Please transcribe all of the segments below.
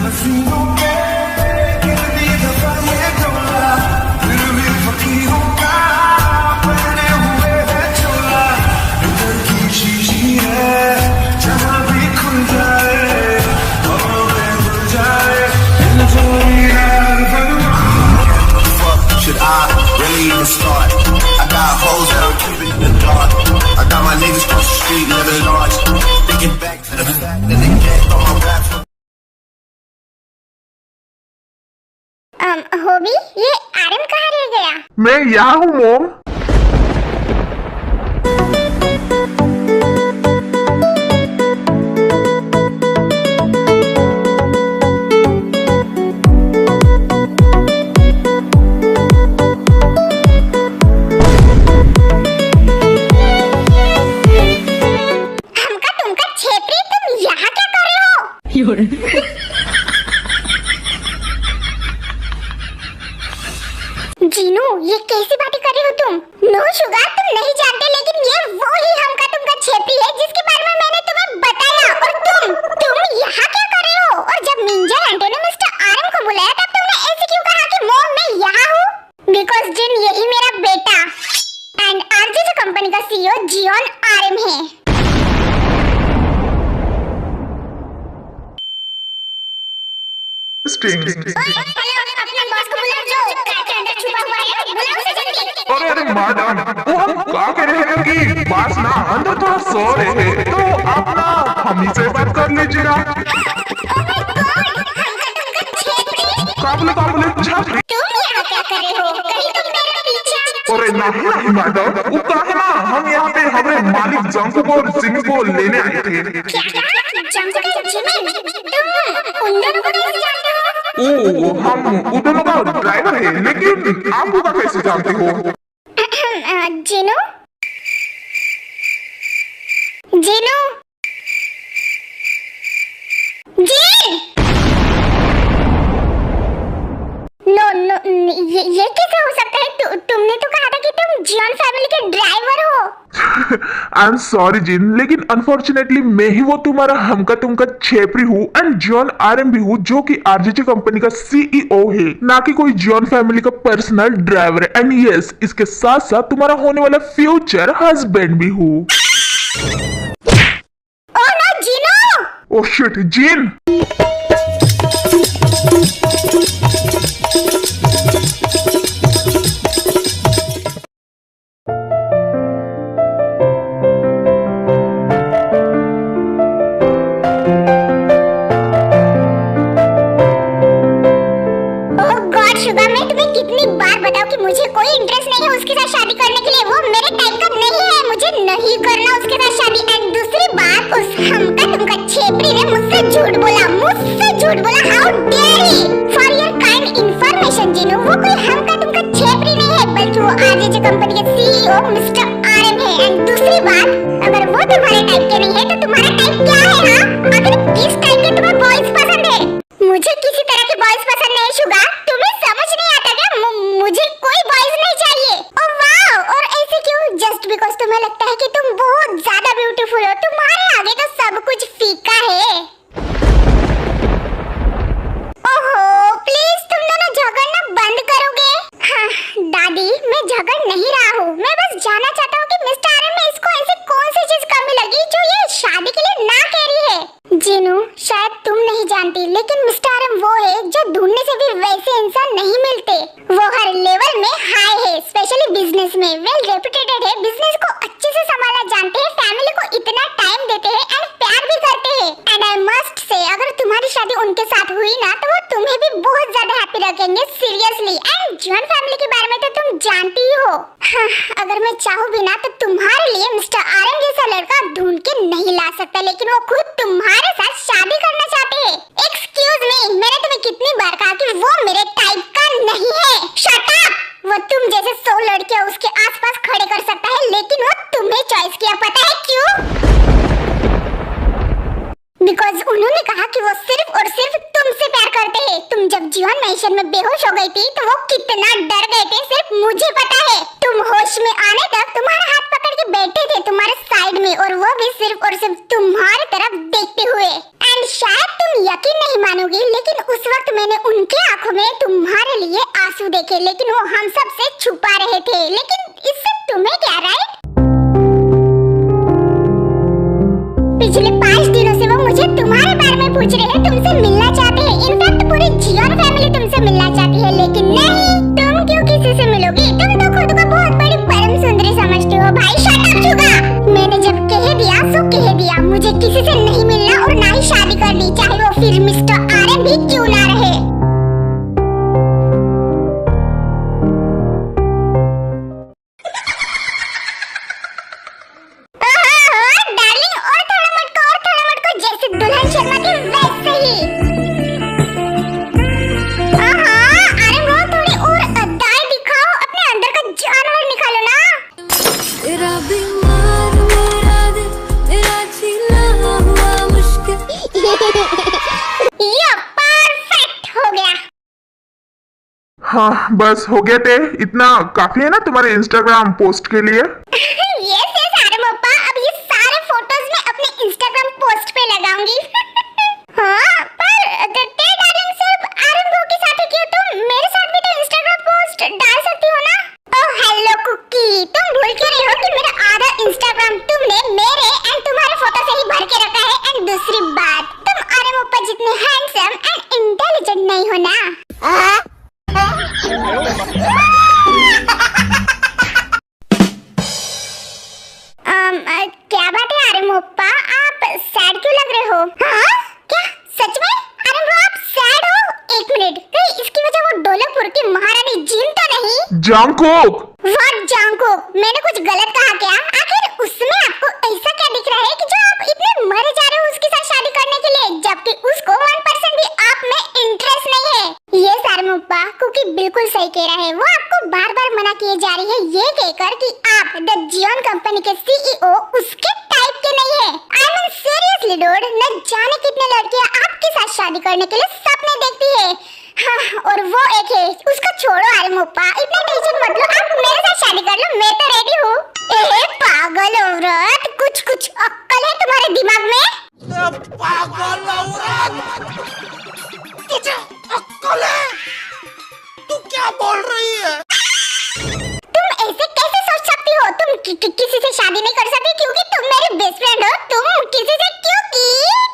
हसीनों पे कितनी दफा ये डोला, फिर भी फकीरों का पहने हुए है चोला। दिल की शीशी है जहाँ भी खुल जाए, हवा में घुल जाए, दिल जोड़ी यार बनवा। Should I really even start? I got hoes that I'm keeping in the dark. I got my niggas cross the street living large. Thinking back to the fact that they can't throw my raps. Hobby, ये आर्यन कहाँ रह गया? मैं यहाँ हूँ मोम। हमका तुमका छेत्री, तुम यहाँ क्या कर रहे हो? जीनू, ये कैसी बातें कर रही हो तुम? नो शुगर, तुम नहीं जानते, लेकिन ये वो ही हमका तुमका छेत्री है जिसके बारे में मैंने तुम्हें बताया। और तुम यहाँ क्या कर रहे हो? और जब मिंजा आंटी ने मिस्टर आर्यन को बुलाया तब तुमने ऐसे क्यों कहा कि मोम मैं यहाँ हूँ? बिकॉज जिन यही मेरा बेटा एंड आरजेजे कंपनी का सीईओ जियोन आर्यन है। अपने बॉस को बुला, जो कार के अंदर छुपा हुआ है, बुलाओ उसे जल्दी। अरे मैडम, वो हम क्या कह रहे हैं कि बास ना अंदर थोड़ा सो रहे हैं, तो आप ना हम ही से बात कर लीजिएगा। काबले छात्री, तुम यहाँ क्या कर रहे हो? कहीं तुम मेरे पीछे? अरे नहीं मैडम, वो क्या है ना, हम यहाँ पे हमारे मालिक जंकू और जिमी को लेने आए थे। क्या? जंकू और जिमी? तुम उन दोनों को कैसे जानते हो? ओ, हम उन दोनों का ड्राइवर है, लेकिन आप उनका कैसे जानते हो? जीनू, जीनू, जीन! नो, ये कैसे हो सकता है? तुमने तो कहा था कि तुम जियोन फैमिली के ड्राइवर हो। आई एम सॉरी जिन, लेकिन अनफॉर्चुनेटली मैं ही वो तुम्हारा हमका तुमका छेपरी हूँ एंड जियोन आर्यन भी हूँ, जो कि आरजेजे कंपनी का सीईओ है, ना कि कोई जियोन फैमिली का पर्सनल ड्राइवर। एंड यस, इसके साथ साथ तुम्हारा होने वाला फ्यूचर हस्बैंड भी हूँ। Oh no Jinu! Oh shit Jin! Sugar, मैं तुम्हें कितनी बार बताऊं कि मुझे कोई इंटरेस्ट नहीं है उसके साथ शादी करने के लिए। वो मेरे टाइप का नहीं है, मुझे नहीं करना उसके साथ शादी। एंड दूसरी बात, उस हमका तुमका छेपरी ने मुझसे झूठ बोला। How dare he! For your kind information Jeenu, वो कोई हमका तुमका छेपरी नहीं है, बल्कि वो आरजेजे कंपनी के सीईओ मिस्टर आर्यन है। एंड दूसरी बात, अगर वो तुम्हारे टाइप के नहीं है तो तुम्हारा टाइप क्या है? हाँ, आखिर किस टाइप के तुम्हें बॉयज पसंद है? मुझे किसी तरह के बॉयज पसंद नहीं शुगर, तुम्हें समझ नहीं आता क्या? मुझे कोई बॉयज नहीं चाहिए। ओह वाव! और ऐसे क्यों? जस्ट बिकॉज़ तुम्हें लगता है कि तुम बहुत ज्यादा ब्यूटीफुल हो, तुम्हारे आगे तो सब कुछ फीका है। ओहो, प्लीज तुम दोनों झगड़ना बंद करोगे? हाँ दादी, मैं झगड़ नहीं रहा हूँ, मैं बस जानना चाहता हूँ कि मिस्टर आर्यन में इसको ऐसे कौन सी चीज कमी लगी जो ये शादी के लिए ना कह रही है? जीनू, शायद तुम नहीं जानती, लेकिन मिस्टर आर्यन वो है जो ढूंढने से भी वैसे इंसान नहीं मिलते। वो हर लेवल में हाई है, स्पेशली बिजनेस में वेल रेप्यूटेड है, बिजनेस को अच्छे से संभालना जानते हैं, फैमिली को इतना टाइम देते हैं एंड प्यार भी करते हैं। एंड आई मस्ट से, अगर तुम्हारी शादी उनके साथ हुई ना तो वो तुम्हें भी बहुत ज्यादा हैप्पी रखेंगे, सीरियसली। एंड जियोन फैमिली के बारे में तो तुम जानती ही हो। हाँ, अगर मैं चाहूँ भी ना तो तुम्हारे लिए मिस्टर आर्यन जैसा लड़का ढूंढ के नहीं ला सकता, लेकिन वो खुद तुम्हारे साथ शादी करना चाहते हैं। एक्सक्यूज मी, मैंने तुम्हें कितनी बार कहा कि वो मेरे टाइप का नहीं है। Shut up! वो तुम जैसे 100 लड़कियां उसके आसपास खड़े कर सकता है, लेकिन वो तुम्हें चॉइस किया, पता है क्यों? बिकॉज उन्होंने कहा कि वो सिर्फ और सिर्फ तुमसे प्यार करते हैं। तुम जब जीवन मैशन में बेहोश हो गई थी तो वो कितना डर गए थे सिर्फ मुझे पता है। तुम होश में आने तक तुम्हारा हाथ पकड़ के बैठे थे तुम्हारे साइड में, और वो भी सिर्फ और सिर्फ तुम्हारी तरफ देखते हुए। एंड शायद तुम यकीन नहीं मानोगी, लेकिन उस वक्त मैंने उनके आंखों में तुम्हारे लिए आंसू देखे, लेकिन वो हम सब से छुपा रहे थे। लेकिन इससे तुम्हें क्या, राइट? पिछले 5 दिनों से वो मुझे तुम्हारे बारे में पूछ रहे हैं, तुमसे मिलना चाहते हैं। इनफैक्ट पूरी जियोन फैमिली तुमसे मिलना चाहती है, लेकिन नहीं, तुम क्यों किसी से मिलोगी? तुम तो खुद को बहुत बड़ी परम सुंदरी समझते हो। भाई शट अप चुका। मैंने जब कह दिया सो कह दिया, मुझे किसी से नहीं मिलना और ना ही शादी करनी, चाहे वो फिर मिस्टर आर्यन भी क्यों ना रहे। दुल्हन शर्मा के वैसे ही। अरे वो थोड़ी और अदाएं दिखाओ, अपने अंदर का जानवर निकालो ना। तेरा बीमार मेरा दिल, तेरा जीना हुआ मुश्किल। ये परफेक्ट हो गया। हाँ बस हो गया टे, इतना काफी है ना तुम्हारे इंस्टाग्राम पोस्ट के लिए? यस आर्यन पप्पा, अब ये सारे फोटोज मैं अपने इंस्टाग्राम पोस्ट पे लगाऊंगी। हाँ पर डार्लिंग सिर्फ आर्यन के साथ ही क्यों, तुम मेरे साथ भी तो इंस्टाग्राम पोस्ट डाल सकती हो ना। ओह हेलो कुकी, तुम भूल क्यों रही हो कि मेरा आधा इंस्टाग्राम तुमने मेरे एंड तुम्हारे फोटो से ही भर के रखा है। एंड दूसरी बात, तुम आर्यन पप्पा जितने हैंडसम एंड इंटेलिजेंट नहीं हो ना। क्या बात है आर्यन पप्पा, आप सैड क्यों लग रहे हो? हाँ क्या सच में? आर्यन आप सैड हो? एक मिनट, कहीं इसकी वजह वो ढोलकपुर की महारानी जिन तो नहीं? जांगकोक। व्हाट जांगकोक? मैंने कुछ गलत कहा क्या? आखिर उसमें आपको ऐसा क्या दिख रहा है कि जो आप इतने मरे जा रहे हो उसके साथ शादी करने के लिए, जबकि उसको 1% भी आप में इंटरेस्ट नहीं है? ये सारमुप्पा कुकी बिल्कुल सही कह रहा है। वो आपको बार बार मना किए जा रही है ये कहकर कि आप द जियोन कंपनी के सीईओ उसके टाइप के नहीं है। आई मीन सीरियसली डूड, न जाने कितने लड़कियां आपके साथ शादी करने के लिए सपने देखती है। हाँ, और वो एक है, उसको छोड़ो आर्यमुप्पा, इतना टेंशन मत लो, आप मेरे साथ शादी कर लो, मैं तो रेडी हूँ। ए पागल औरत, कुछ अक्ल है तुम्हारे दिमाग में? पागल औरत, तुझे अक्ल है? तू क्या बोल रही है? तुम ऐसे कैसे सोच सकती हो? तुम किसी से शादी नहीं कर सकती क्योंकि तुम मेरी बेस्ट फ्रेंड हो। तुम किसी से क्योंकि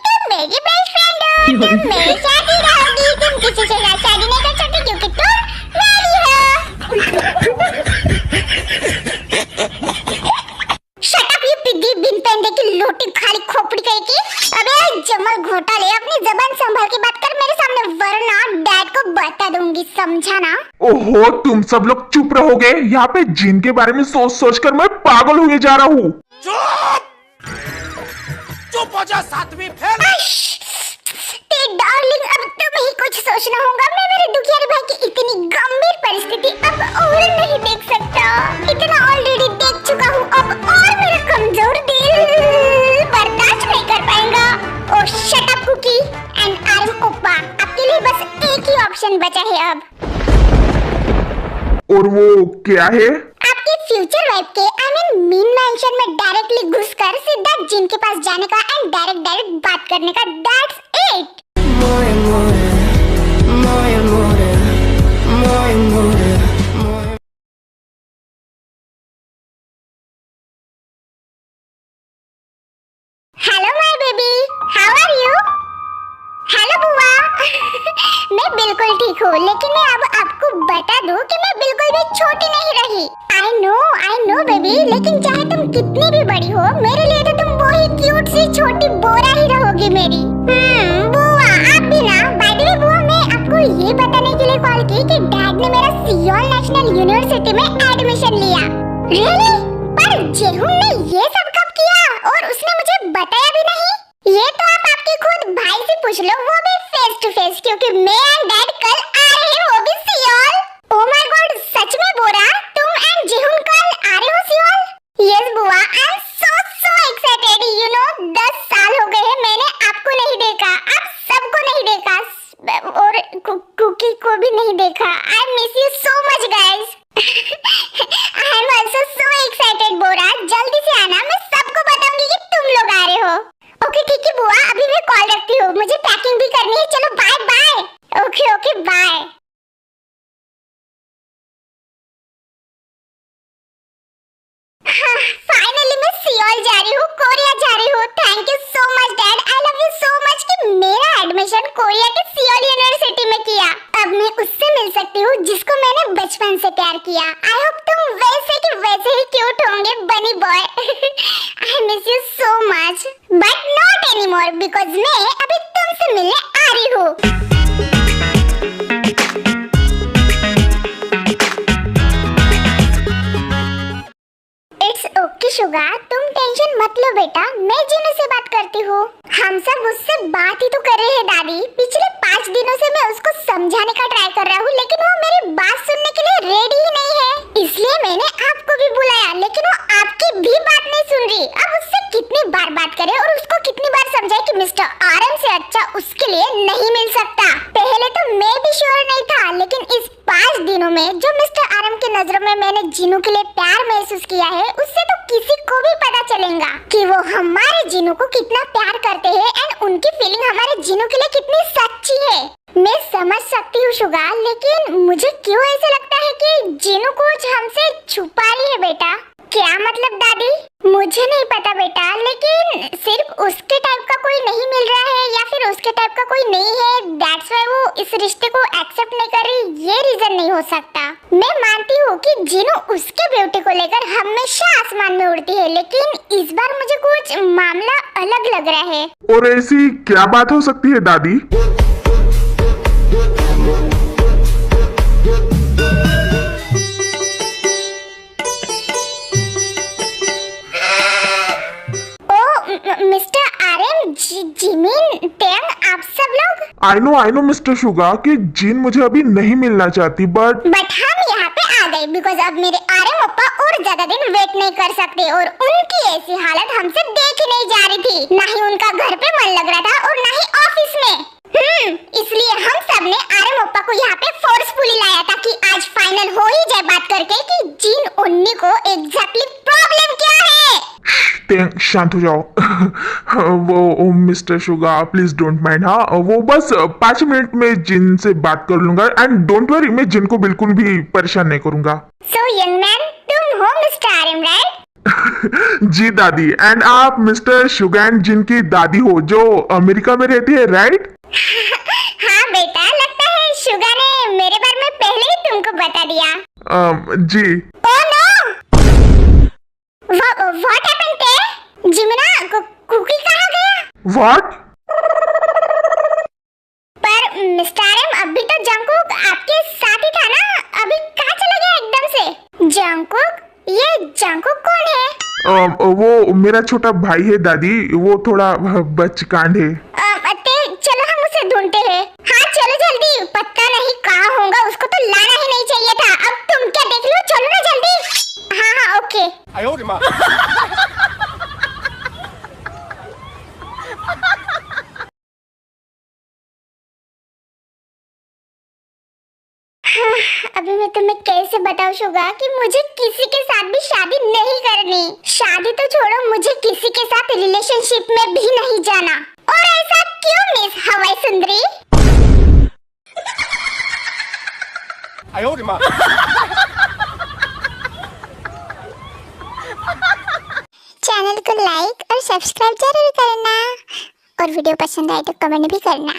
तुम मेरी बेस्ट फ्रेंड हो। तुम मेरे साथ ही रहोगी। तुम किसी से शादी नहीं कर सकती क्योंकि तुम मेरी हो। शट अप ये पिग्गी, बिन पेंदे की लोटी खाली खोपड़ी कहेगी। अबे जमल घोटाले, अपनी जबान संभाल के बात कर मेरे सामने, वरना डैड को बता दूंगी, समझा ना? ओहो तुम सब लोग चुप रहोगे? यहाँ पे जिन के बारे में सोच कर मैं पागल हुए जा रहा हूँ। चुप हो जा सातवीं फेल। डार्लिंग अब तुम्हें ही कुछ सोचना होगा। मैं मेरे दुखियारे भाई की इतनी गंभीर परिस्थिति अब और नहीं देख सकता। इतना ऑलरेडी देख चुका हूँ, अब और मेरा कमजोर दिल बर्दाश्त नहीं कर पाएगा। Oh shut up Kookie and Aryan ओप्पा, आपके लिए बस एक ही ऑप्शन बचा है अब। और वो क्या है? आपके फ्यूचर वाइफ के आई मीन मेंशन में डायरेक्टली घुसकर सीधा जिन के पास जाने का एंड डायरेक्ट बात करने का, that's it. Hello my baby, how are you? Hello बुआ। मैं बिल्कुल ठीक हूँ, लेकिन मैं अब आपको बता दूँ कि मैं बिल्कुल भी छोटी नहीं रही। आई नो बेबी, लेकिन चाहे तुम कितनी भी बड़ी हो, मेरे लिए तो तुम वही क्यूट सी छोटी बोरा ही रहोगी मेरी। बुआ आप भी ना। बाय द वे बुआ, मैं आपको ये बताने के लिए कॉल की कि डैड ने मेरा सियोल नेशनल यूनिवर्सिटी में एडमिशन लिया। रियली? पर जेहुन ने ये सब कब किया और उसने मुझे बताया भी नहीं? ये तो आप आपके खुद भाई से पूछ लो, वो भी फेस टू फेस, क्योंकि मैं एंड डैड कल आ रहे हैं, वो भी सियोल। ओह माय गॉड, सच में बोरा तुम एंड जेहुन कल आ रहे हो सियोल? यस बुआ, I am so excited. You know 10 साल हो गए हैं मैंने आपको नहीं देखा, आप सबको नहीं देखा और कुकी को भी नहीं देखा। I miss you so much guys. I am also so excited बोरा, जल्दी से आना, मैं सबको बताऊंगी कि तुम लोग आए चलो bye bye. Okay okay bye. हाँ, फाइनली मैं सियोल जा रही हूँ, कोरिया जा रही हूँ। Thank you so much dad, I love you so much कि मेरा एडमिशन कोरिया के सियोल यूनिवर्सिटी में किया। अब मैं उससे मिल सकती हूँ जिसको मैंने बचपन से प्यार किया। आई होप तुम वैसे के वैसे ही क्यूट होंगे बनी boy. I miss you so much but not anymore because मैं अभी तुमसे मिलने आ रही हूँ। ओके शुगर, तुम टेंशन मत लो बेटा, मैं जिन्नू से बात करती हूँ। हम सब उससे बात ही तो कर रहे हैं दादी। पिछले 5 दिनों से मैं उसको समझाने का ट्राई कर रहा हूँ लेकिन वो मेरी बात सुनने के लिए रेडी ही नहीं है। इसलिए मैंने आपको भी बुलाया लेकिन वो आपकी भी बात नहीं सुन रही। अब उससे कितनी बार बात करें और उसको कितनी बार समझाए कि मिस्टर आरएम से अच्छा उसके लिए नहीं मिल सकता। पहले तो मैं भी श्योर नहीं था लेकिन इस 5 दिनों में जो मिस्टर आरएम की नजरों में मैंने जिन्नू के लिए प्यार महसूस किया है उससे तो किसी को भी पता चलेगा कि वो हमारे जिन्नू को कितना प्यार करते हैं एंड उनकी फीलिंग हमारे जिन्नू के लिए कितनी सच्ची है। मैं समझ सकती हूँ शुगर, लेकिन मुझे क्यों ऐसा लगता है कि जिन्नू कुछ हमसे छुपा रही है बेटा। क्या मतलब दादी? मुझे नहीं पता बेटा, लेकिन सिर्फ उसके टाइप का कोई नहीं मिल रहा है या फिर उसके टाइप का कोई नहीं है, दैट्स व्हाई वो इस रिश्ते को एक्सेप्ट नहीं कर रही। ये रीजन नहीं हो सकता। मैं मानती हूँ कि जिन्नू उसके ब्यूटी को लेकर हमेशा आसमान में उड़ती है लेकिन इस बार मुझे कुछ मामला अलग लग रहा है। और ऐसी क्या बात हो सकती है दादी? मिस्टर आरएम, जिमिन, टेंग, आप सब लोग। आई नो मिस्टर शुगर कि जिन मुझे अभी नहीं मिलना चाहती बट हम यहाँ पे आ गए बिकॉज अब मेरे आरएम अप्पा और ज्यादा दिन वेट नहीं कर सकते और उनकी ऐसी हालत हमसे देखी नहीं जा रही थी। ना ही उनका घर पे मन लग रहा था और ना ही ऑफिस में। इसलिए हम सब ने आरएम अप्पा को यहाँ पे फोर्सफुली लाया था कि आज फाइनल हो ही जाए बात करके कि जिन उन्नी को एग्जैक्टली प्रॉब्लम क्या है। शांत हो जाओ। वो mister sugar please don't mind. हाँ, वो बस 5 मिनट में जिन से बात कर लूंगा एंड डोंट वरी, मैं जिन को बिल्कुल भी परेशान नहीं करूंगा। सो यंग मैन, तुम हो मिस्टर आरएम राइट? जी दादी, एंड आप मिस्टर शुगर एंड जिन की दादी हो जो अमेरिका में रहती है राइट? हाँ बेटा, लगता है शुगर ने मेरे बारे में पहले ही तुमको बता दिया। जी। Oh no! What happened there? जिमिना, कुकी कहाँ गया? What? पर मिस्टर आरएम, अभी तो जंकुक आपके साथ ही था ना? अभी कहाँ चला गया एकदम से? जंकुक? ये जंकुक कौन है? वो मेरा छोटा भाई है दादी, वो थोड़ा बचकांड है। चलो हम उसे ढूंढते हैं। हाँ चलो जल्दी, पता नहीं कहाँ होगा, उसको तो लाना ही नहीं चाहिए था। अब तुम क्या देख लो, चलो ना जल्दी। हाँ ओके। अभी मैं तुम्हें कैसे बताऊं शुगर कि मुझे किसी के साथ भी शादी नहीं करनी। शादी तो छोड़ो, मुझे किसी के साथ रिलेशनशिप में भी नहीं जाना। और ऐसा क्यों मिस हवाई सुंदरी? चैनल को लाइक और सब्सक्राइब जरूर करना और वीडियो पसंद आए तो कमेंट भी करना।